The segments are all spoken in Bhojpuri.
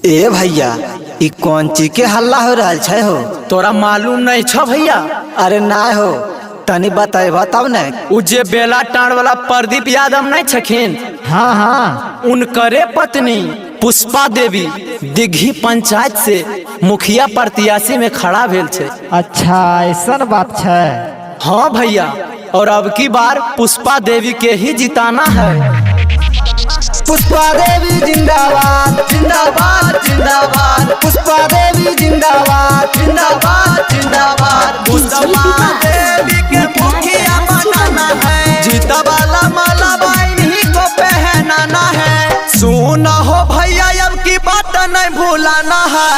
ए भैया ई कौन चीज के हल्ला हो रहा है हो? तोरा मालूम नहीं छ भैया? अरे ना हो, तनी बताओ न। उ जे बेला टाण वाला प्रदीप यादव नहीं छखिन? हाँ हाँ, उनकरे पत्नी पुष्पा देवी दिघी पंचायत से मुखिया प्रत्याशी में खड़ा भेल छे। अच्छा ऐसा बात है। हाँ भैया, और अब की बार पुष्पा देवी के ही जिताना है। पुष्पा देवी जिंदाबाद जिंदाबाद जिंदाबाद, पुष्पा देवी जिंदाबाद जिंदाबाद जिंदाबाद। पुष्पा देवी के मुखिया बनाना है, जीता वाला माला बाइन ही को पहनाना है। सुना हो भैया, अब की बात नहीं भूलाना है।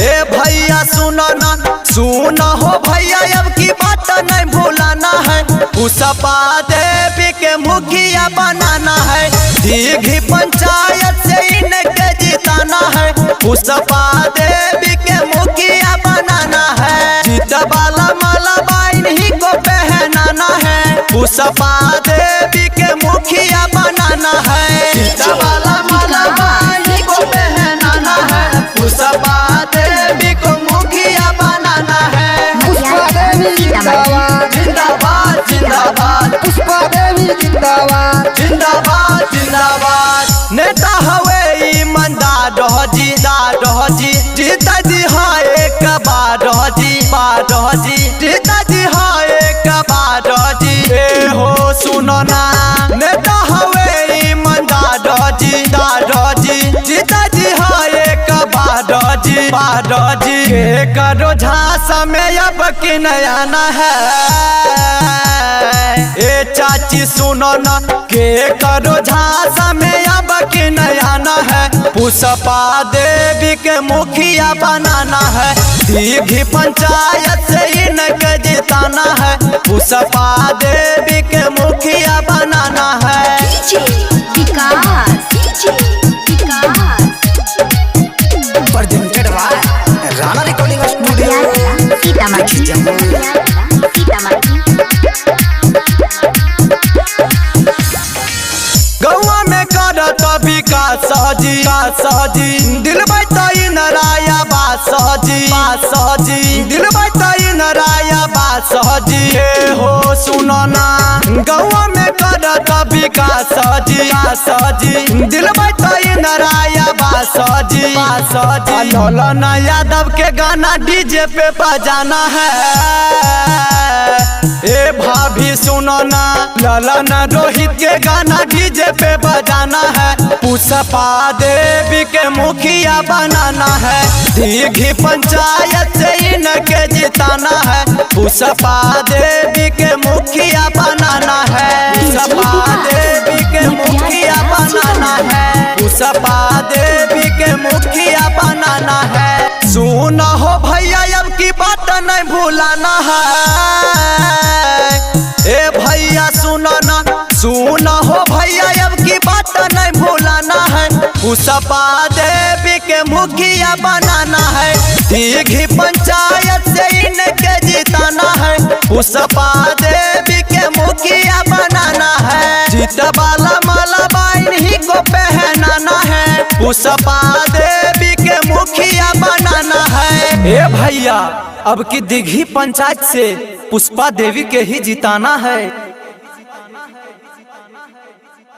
ए भैया सुनो ना, सुना हो भैया, अब की बात नहीं भूलाना है। पुष्पा देवी के मुखिया बनाना है, दिघी पंचायत से इनके जिताना है। पुष्पा देवी के मुखिया बनाना है, जीता वाला माला बाइन ही को पहनाना है। पुष्पा देवी के मुखिया बनाना है, जीता वाला माला बाइन ही को पहनाना है। पुष्पा देवी को मुखिया बनाना है। पुष्पा देवी जिंदाबाद जिंदाबाद जिंदाबाद, पुष्पा देवी जिंदाबाद जिंदाबाद जिंदाबाद। नेता हवे ईमानदार जी, जी जीता जी हाँ एक बार जी, जीता जी हाँ एक बार जी। ए हो सुनो ना, नेता हवे ईमानदार जी, जीता जी हाँ एक बार जी। के करो झांसा में अब की नया न है। ए चाची सुनो ना, के करो झांसा में अब की नया न है। पुष्पा देवी के मुखिया बनाना है, दिघी पंचायत से इनके जिताना है। पुष्पा देवी के मुखिया बनाना है। Presented by Rana recording studio. गौवा में करत विकास जी, दिल बताई नराया बास जी, दिल बताई नराया बास जी। ए हो सुनो ना, गौवा में करत विकास जी, दिल बताई नराया बास जी। ललन यादव के गाना डीजे पे बजाना है। ए भाभी सुनो ना, ललन रोहित के गाना डीजे पे बजाना है। पुष्पा देवी के मुखिया बनाना है, दिघी पंचायत से इनके जिताना है। पुष्पा देवी के मुखिया बनाना है, पुष्पा देवी के मुखिया बनाना है, पुष्पा देवी के मुखिया बनाना है। सुना हो भैया, अब की बात नहीं भूलाना है। ए भैया सुनो ना, सुना हो भैया, अब की बात नहीं भूलाना है। पुष्पा देवी के मुखिया बनाना है, दिघी पंचायत से इनके जिताना है। पुष्पा देवी के मुखिया बनाना है, जीता वाला माला बाइन ही को पहनाना है। पुष्पा देवी के मुखिया बनाना है। ए भैया, अब की दिघी पंचायत से पुष्पा देवी के ही जिताना है।